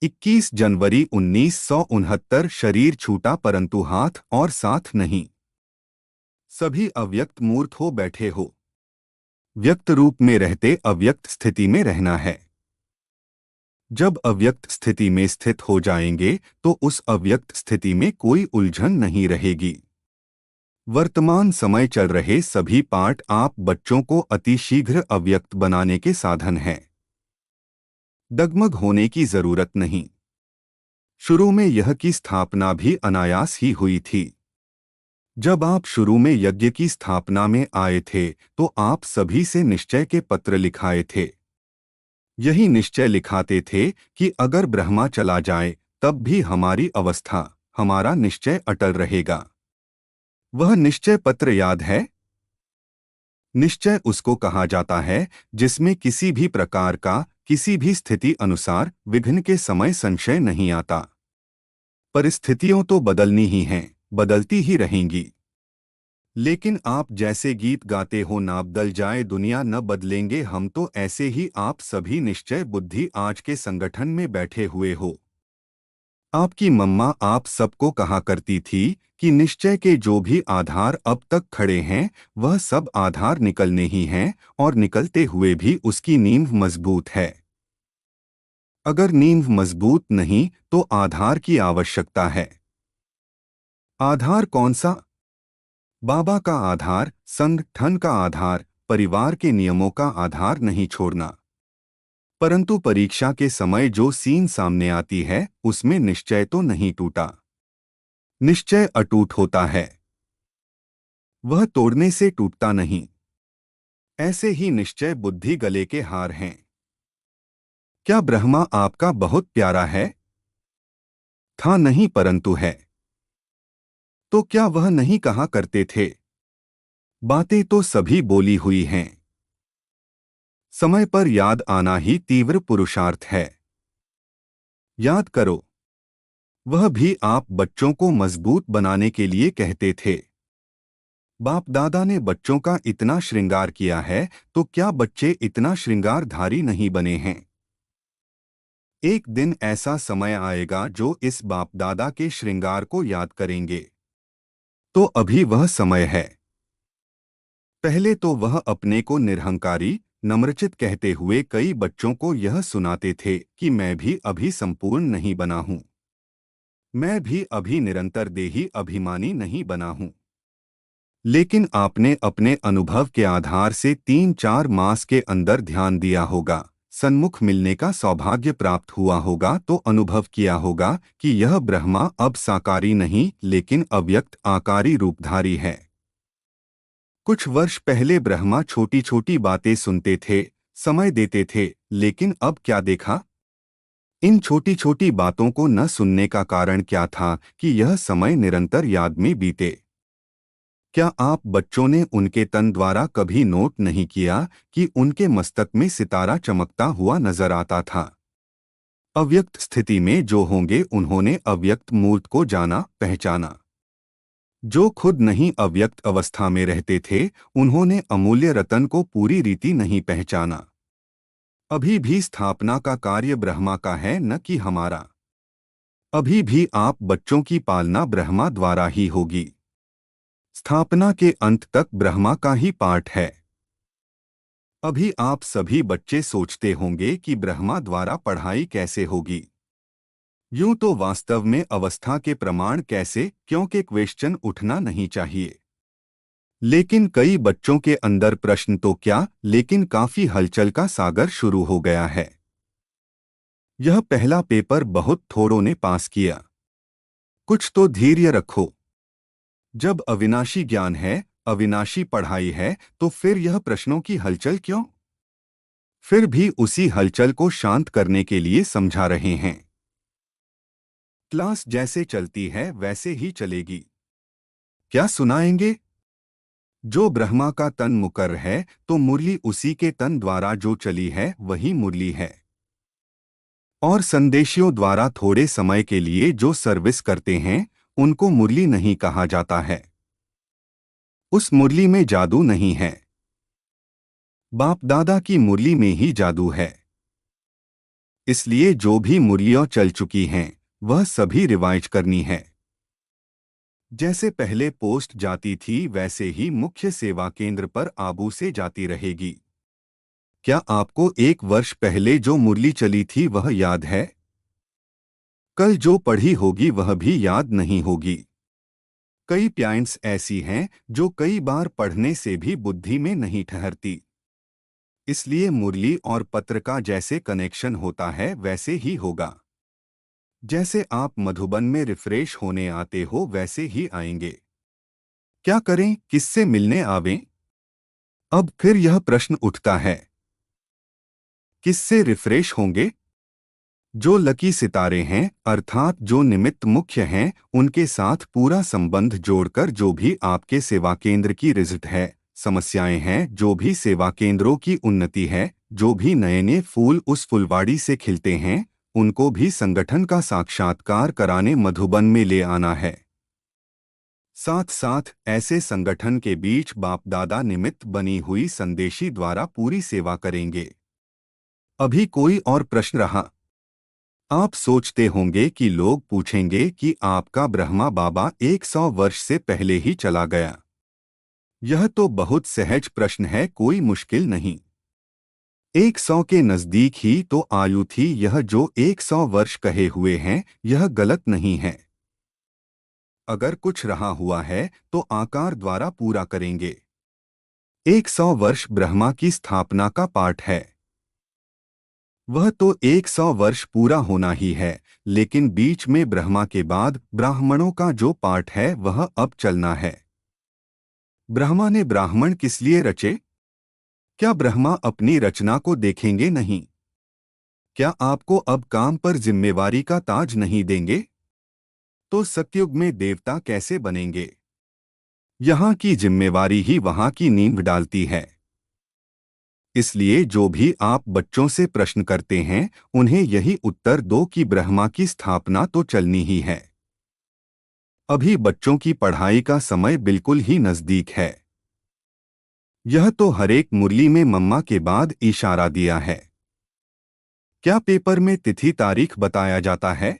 21 जनवरी 1969 शरीर छूटा परंतु हाथ और साथ नहीं। सभी अव्यक्त मूर्त हो बैठे हो। व्यक्त रूप में रहते अव्यक्त स्थिति में रहना है। जब अव्यक्त स्थिति में स्थित हो जाएंगे तो उस अव्यक्त स्थिति में कोई उलझन नहीं रहेगी। वर्तमान समय चल रहे सभी पाठ आप बच्चों को अतिशीघ्र अव्यक्त बनाने के साधन हैं। डगमग होने की जरूरत नहीं। शुरू में यह की स्थापना भी अनायास ही हुई थी। जब आप शुरू में यज्ञ की स्थापना में आए थे तो आप सभी से निश्चय के पत्र लिखाए थे। यही निश्चय लिखाते थे कि अगर ब्रह्मा चला जाए तब भी हमारी अवस्था, हमारा निश्चय अटल रहेगा। वह निश्चय पत्र याद है? निश्चय उसको कहा जाता है जिसमें किसी भी प्रकार का, किसी भी स्थिति अनुसार विघ्न के समय संशय नहीं आता। परिस्थितियों तो बदलनी ही हैं, बदलती ही रहेंगी। लेकिन आप जैसे गीत गाते हो, ना बदल जाए दुनिया न बदलेंगे हम, तो ऐसे ही आप सभी निश्चय बुद्धि आज के संगठन में बैठे हुए हो। आपकी मम्मा आप सबको कहा करती थी कि निश्चय के जो भी आधार अब तक खड़े हैं वह सब आधार निकलने ही हैं और निकलते हुए भी उसकी नींव मजबूत है। अगर नींव मजबूत नहीं तो आधार की आवश्यकता है। आधार कौन सा? बाबा का आधार, संगठन का आधार, परिवार के नियमों का आधार नहीं छोड़ना। परंतु परीक्षा के समय जो सीन सामने आती है उसमें निश्चय तो नहीं टूटा। निश्चय अटूट होता है, वह तोड़ने से टूटता नहीं। ऐसे ही निश्चय बुद्धि गले के हार हैं। क्या ब्रह्मा आपका बहुत प्यारा है? था नहीं परंतु है। तो क्या वह नहीं कहा करते थे? बातें तो सभी बोली हुई हैं। समय पर याद आना ही तीव्र पुरुषार्थ है। याद करो। वह भी आप बच्चों को मजबूत बनाने के लिए कहते थे। बाप दादा ने बच्चों का इतना श्रृंगार किया है तो क्या बच्चे इतना श्रृंगारधारी नहीं बने हैं? एक दिन ऐसा समय आएगा जो इस बाप दादा के श्रृंगार को याद करेंगे। तो अभी वह समय है। पहले तो वह अपने को निरहंकारी, नम्रचित कहते हुए कई बच्चों को यह सुनाते थे कि मैं भी अभी संपूर्ण नहीं बना हूं। मैं भी अभी निरंतर देही अभिमानी नहीं बना हूं। लेकिन आपने अपने अनुभव के आधार से 3-4 मास के अंदर ध्यान दिया होगा, सन्मुख मिलने का सौभाग्य प्राप्त हुआ होगा तो अनुभव किया होगा कि यह ब्रह्मा अब साकारी नहीं लेकिन अव्यक्त आकारी रूपधारी है। कुछ वर्ष पहले ब्रह्मा छोटी छोटी बातें सुनते थे, समय देते थे, लेकिन अब क्या देखा? इन छोटी छोटी बातों को न सुनने का कारण क्या था कि यह समय निरंतर याद में बीते। क्या आप बच्चों ने उनके तन द्वारा कभी नोट नहीं किया कि उनके मस्तक में सितारा चमकता हुआ नजर आता था? अव्यक्त स्थिति में जो होंगे उन्होंने अव्यक्त मूर्त को जाना, पहचाना। जो खुद नहीं अव्यक्त अवस्था में रहते थे उन्होंने अमूल्य रतन को पूरी रीति नहीं पहचाना। अभी भी स्थापना का कार्य ब्रह्मा का है, न कि हमारा। अभी भी आप बच्चों की पालना ब्रह्मा द्वारा ही होगी। स्थापना के अंत तक ब्रह्मा का ही पाठ है। अभी आप सभी बच्चे सोचते होंगे कि ब्रह्मा द्वारा पढ़ाई कैसे होगी। यूं तो वास्तव में अवस्था के प्रमाण कैसे, क्योंकि क्वेश्चन उठना नहीं चाहिए। लेकिन कई बच्चों के अंदर प्रश्न तो क्या, लेकिन काफी हलचल का सागर शुरू हो गया है। यह पहला पेपर बहुत थोड़ों ने पास किया। कुछ तो धैर्य रखो। जब अविनाशी ज्ञान है, अविनाशी पढ़ाई है, तो फिर यह प्रश्नों की हलचल क्यों? फिर भी उसी हलचल को शांत करने के लिए समझा रहे हैं। क्लास जैसे चलती है वैसे ही चलेगी। क्या सुनाएंगे? जो ब्रह्मा का तन मुकर है तो मुरली उसी के तन द्वारा जो चली है वही मुरली है। और संदेशियों द्वारा थोड़े समय के लिए जो सर्विस करते हैं उनको मुरली नहीं कहा जाता है। उस मुरली में जादू नहीं है। बाप दादा की मुरली में ही जादू है। इसलिए जो भी मुरलियां चल चुकी हैं वह सभी रिवाइज करनी है। जैसे पहले पोस्ट जाती थी वैसे ही मुख्य सेवा केंद्र पर आबू से जाती रहेगी। क्या आपको 1 वर्ष पहले जो मुरली चली थी वह याद है? कल जो पढ़ी होगी वह भी याद नहीं होगी। कई पॉइंट्स ऐसी हैं जो कई बार पढ़ने से भी बुद्धि में नहीं ठहरती। इसलिए मुरली और पत्र का जैसे कनेक्शन होता है वैसे ही होगा। जैसे आप मधुबन में रिफ्रेश होने आते हो वैसे ही आएंगे। क्या करें, किससे मिलने आवें? अब फिर यह प्रश्न उठता है, किससे रिफ्रेश होंगे? जो लकी सितारे हैं अर्थात जो निमित्त मुख्य हैं उनके साथ पूरा संबंध जोड़कर जो भी आपके सेवा केंद्र की रिजल्ट है, समस्याएं हैं, जो भी सेवा केंद्रों की उन्नति है, जो भी नए नए फूल उस फुलवाड़ी से खिलते हैं, उनको भी संगठन का साक्षात्कार कराने मधुबन में ले आना है। साथ साथ ऐसे संगठन के बीच बाप दादा निमित्त बनी हुई संदेशी द्वारा पूरी सेवा करेंगे। अभी कोई और प्रश्न रहा? आप सोचते होंगे कि लोग पूछेंगे कि आपका ब्रह्मा बाबा 100 वर्ष से पहले ही चला गया। यह तो बहुत सहज प्रश्न है, कोई मुश्किल नहीं। 100 के नजदीक ही तो आयु थी। यह जो 100 वर्ष कहे हुए हैं यह गलत नहीं है। अगर कुछ रहा हुआ है तो आकार द्वारा पूरा करेंगे। 100 वर्ष ब्रह्मा की स्थापना का पाठ है। वह तो 100 वर्ष पूरा होना ही है, लेकिन बीच में ब्रह्मा के बाद ब्राह्मणों का जो पाठ है वह अब चलना है। ब्रह्मा ने ब्राह्मण किस लिए रचे? क्या ब्रह्मा अपनी रचना को देखेंगे नहीं? क्या आपको अब काम पर जिम्मेवारी का ताज नहीं देंगे? तो सतयुग में देवता कैसे बनेंगे? यहाँ की जिम्मेवारी ही वहाँ की नींव डालती है। इसलिए जो भी आप बच्चों से प्रश्न करते हैं उन्हें यही उत्तर दो कि ब्रह्मा की स्थापना तो चलनी ही है। अभी बच्चों की पढ़ाई का समय बिल्कुल ही नजदीक है। यह तो हरेक मुरली में मम्मा के बाद इशारा दिया है। क्या पेपर में तिथि तारीख बताया जाता है?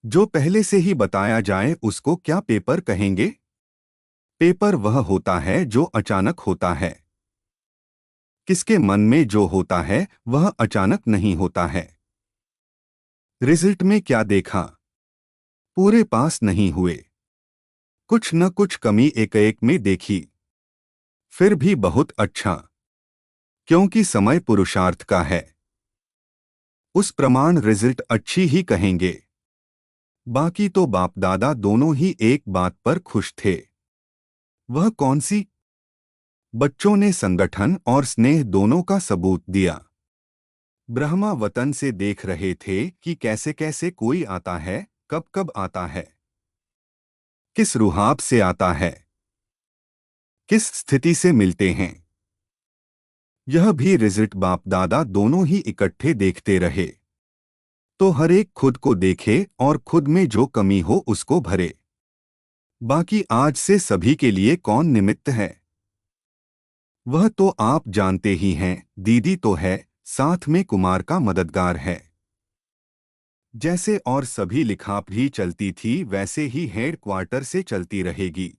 जो पहले से ही बताया जाए उसको क्या पेपर कहेंगे? पेपर वह होता है जो अचानक होता है। किसके मन में जो होता है वह अचानक नहीं होता है। रिजल्ट में क्या देखा? पूरे पास नहीं हुए। कुछ न कुछ कमी एक एक में देखी। फिर भी बहुत अच्छा, क्योंकि समय पुरुषार्थ का है। उस प्रमाण रिजल्ट अच्छी ही कहेंगे। बाकी तो बाप दादा दोनों ही एक बात पर खुश थे। वह कौन सी? बच्चों ने संगठन और स्नेह दोनों का सबूत दिया। ब्रह्मा वतन से देख रहे थे कि कैसे कैसे कोई आता है, कब कब आता है, किस रुहाब से आता है, किस स्थिति से मिलते हैं। यह भी रिजल्ट बाप दादा दोनों ही इकट्ठे देखते रहे। तो हर एक खुद को देखे और खुद में जो कमी हो उसको भरे। बाकी आज से सभी के लिए कौन निमित्त है? वह तो आप जानते ही हैं। दीदी तो है, साथ में कुमार का मददगार है। जैसे और सभी लिखाप भी चलती थी वैसे ही हेड क्वार्टर से चलती रहेगी।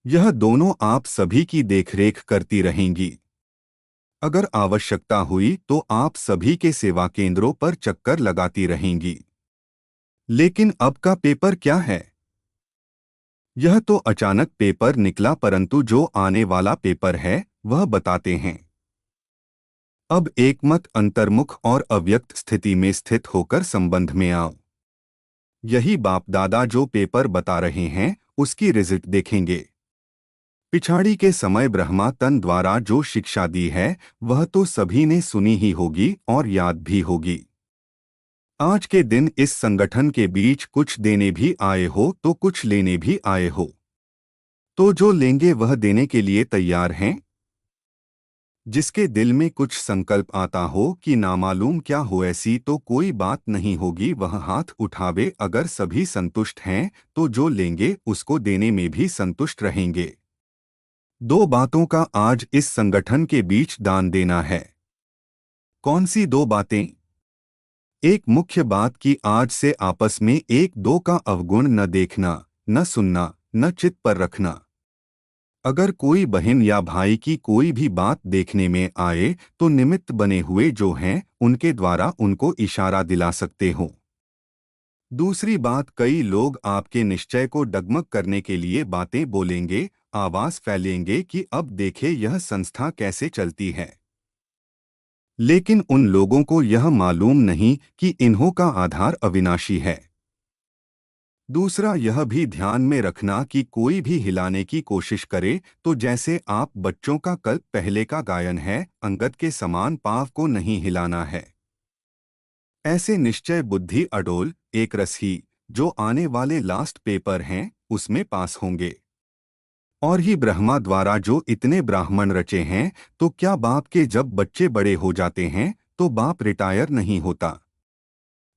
यह दोनों आप सभी की देखरेख करती रहेंगी। अगर आवश्यकता हुई तो आप सभी के सेवा केंद्रों पर चक्कर लगाती रहेंगी। लेकिन अब का पेपर क्या है? यह तो अचानक पेपर निकला, परंतु जो आने वाला पेपर है वह बताते हैं। अब एकमत, अंतर्मुख और अव्यक्त स्थिति में स्थित होकर संबंध में आओ। यही बाप दादा जो पेपर बता रहे हैं उसकी रिजल्ट देखेंगे। पिछाड़ी के समय ब्रह्मा तन द्वारा जो शिक्षा दी है वह तो सभी ने सुनी ही होगी और याद भी होगी। आज के दिन इस संगठन के बीच कुछ देने भी आए हो तो कुछ लेने भी आए हो, तो जो लेंगे वह देने के लिए तैयार हैं। जिसके दिल में कुछ संकल्प आता हो कि नामालूम क्या हो, ऐसी तो कोई बात नहीं होगी, वह हाथ उठावे। अगर सभी संतुष्ट हैं तो जो लेंगे उसको देने में भी संतुष्ट रहेंगे। दो बातों का आज इस संगठन के बीच दान देना है। कौन सी दो बातें? एक मुख्य बात कि आज से आपस में एक दो का अवगुण न देखना, न सुनना, न चित्त पर रखना। अगर कोई बहन या भाई की कोई भी बात देखने में आए तो निमित्त बने हुए जो हैं उनके द्वारा उनको इशारा दिला सकते हो। दूसरी बात, कई लोग आपके निश्चय को डगमग करने के लिए बातें बोलेंगे, आवाज फैलेंगे कि अब देखे यह संस्था कैसे चलती है। लेकिन उन लोगों को यह मालूम नहीं कि इन्हों का आधार अविनाशी है। दूसरा, यह भी ध्यान में रखना कि कोई भी हिलाने की कोशिश करे तो जैसे आप बच्चों का कल पहले का गायन है, अंगद के समान पाँव को नहीं हिलाना है। ऐसे निश्चय बुद्धि अडोल, एक रस ही, जो आने वाले लास्ट पेपर हैं उसमें पास होंगे। और ही ब्रह्मा द्वारा जो इतने ब्राह्मण रचे हैं, तो क्या बाप के जब बच्चे बड़े हो जाते हैं तो बाप रिटायर नहीं होता?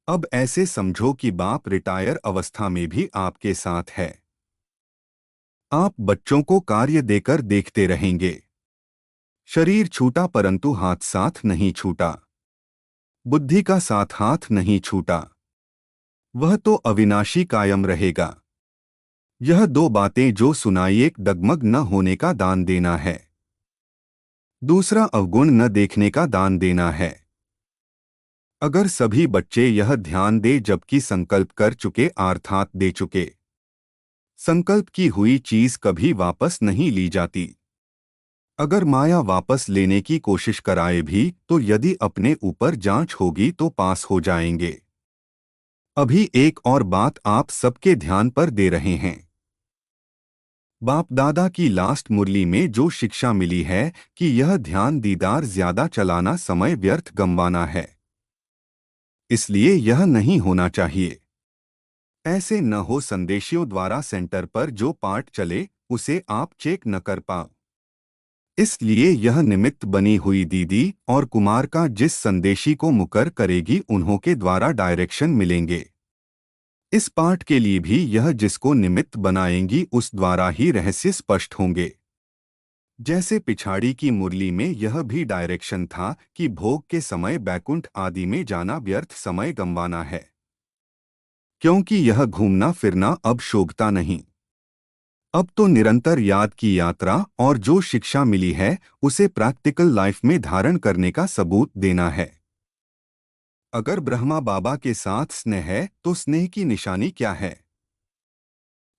अब ऐसे समझो कि बाप रिटायर अवस्था में भी आपके साथ है। आप बच्चों को कार्य देकर देखते रहेंगे। शरीर छूटा परंतु हाथ साथ नहीं छूटा। बुद्धि का साथ हाथ नहीं छूटा। वह तो अविनाशी कायम रहेगा। यह दो बातें जो सुनाई, एक डगमग न होने का दान देना है, दूसरा अवगुण न देखने का दान देना है। अगर सभी बच्चे यह ध्यान दे जबकि संकल्प कर चुके अर्थात दे चुके, संकल्प की हुई चीज कभी वापस नहीं ली जाती। अगर माया वापस लेने की कोशिश कराए भी तो यदि अपने ऊपर जांच होगी तो पास हो जाएंगे। अभी एक और बात आप सबके ध्यान पर दे रहे हैं। बाप दादा की लास्ट मुरली में जो शिक्षा मिली है कि यह ध्यान दीदार ज्यादा चलाना समय व्यर्थ गंवाना है, इसलिए यह नहीं होना चाहिए। ऐसे न हो संदेशियों द्वारा सेंटर पर जो पाठ चले उसे आप चेक न कर पाओ। इसलिए यह निमित्त बनी हुई दीदी और कुमार का जिस संदेशी को मुकर करेगी उन्हों के द्वारा डायरेक्शन मिलेंगे। इस पाठ के लिए भी यह जिसको निमित्त बनाएंगी उस द्वारा ही रहस्य स्पष्ट होंगे। जैसे पिछाड़ी की मुरली में यह भी डायरेक्शन था कि भोग के समय बैकुंठ आदि में जाना व्यर्थ समय गंवाना है, क्योंकि यह घूमना फिरना अब शोभता नहीं। अब तो निरंतर याद की यात्रा और जो शिक्षा मिली है उसे प्रैक्टिकल लाइफ में धारण करने का सबूत देना है। अगर ब्रह्मा बाबा के साथ स्नेह है तो स्नेह की निशानी क्या है?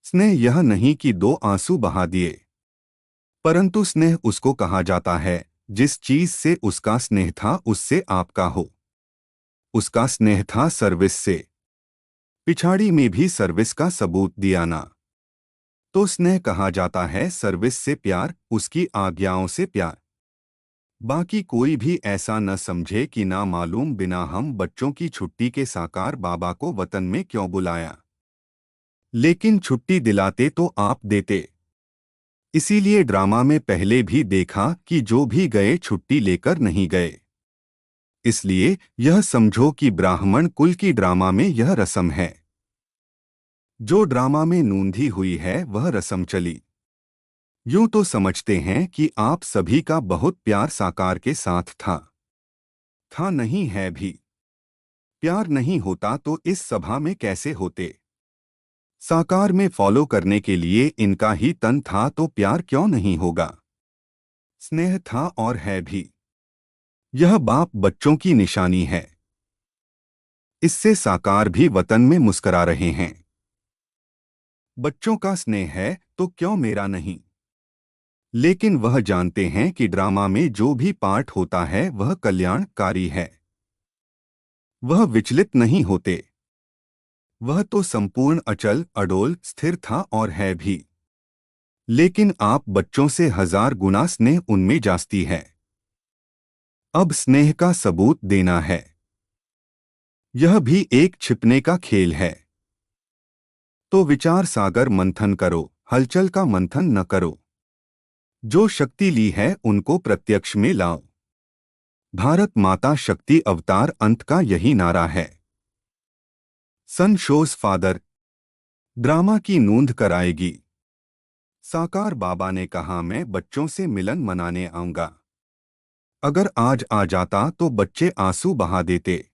स्नेह यह नहीं कि दो आंसू बहा दिए, परंतु स्नेह उसको कहा जाता है जिस चीज से उसका स्नेह था उससे आपका हो। उसका स्नेह था सर्विस से, पिछाड़ी में भी सर्विस का सबूत दिया ना, तो स्नेह कहा जाता है। सर्विस से प्यार, उसकी आज्ञाओं से प्यार। बाकी कोई भी ऐसा न समझे कि ना मालूम बिना हम बच्चों की छुट्टी के साकार बाबा को वतन में क्यों बुलाया। लेकिन छुट्टी दिलाते तो आप देते। इसीलिए ड्रामा में पहले भी देखा कि जो भी गए छुट्टी लेकर नहीं गए। इसलिए यह समझो कि ब्राह्मण कुल की ड्रामा में यह रस्म है। जो ड्रामा में नूंधी हुई है वह रस्म चली। यूं तो समझते हैं कि आप सभी का बहुत प्यार साकार के साथ था नहीं है भी। प्यार नहीं होता तो इस सभा में कैसे होते? साकार में फॉलो करने के लिए इनका ही तन था तो प्यार क्यों नहीं होगा? स्नेह था और है भी। यह बाप बच्चों की निशानी है। इससे साकार भी वतन में मुस्करा रहे हैं। बच्चों का स्नेह है तो क्यों मेरा नहीं? लेकिन वह जानते हैं कि ड्रामा में जो भी पार्ट होता है वह कल्याणकारी है। वह विचलित नहीं होते। वह तो संपूर्ण अचल अडोल स्थिर था और है भी। लेकिन आप बच्चों से 1000 गुना स्नेह उनमें जास्ती है। अब स्नेह का सबूत देना है। यह भी एक छिपने का खेल है। तो विचार सागर मंथन करो, हलचल का मंथन न करो। जो शक्ति ली है उनको प्रत्यक्ष में लाओ। भारत माता शक्ति अवतार अंत का यही नारा है। सन शोज फादर ड्रामा की नूंद कराएगी। साकार बाबा ने कहा मैं बच्चों से मिलन मनाने आऊंगा। अगर आज आ जाता तो बच्चे आंसू बहा देते।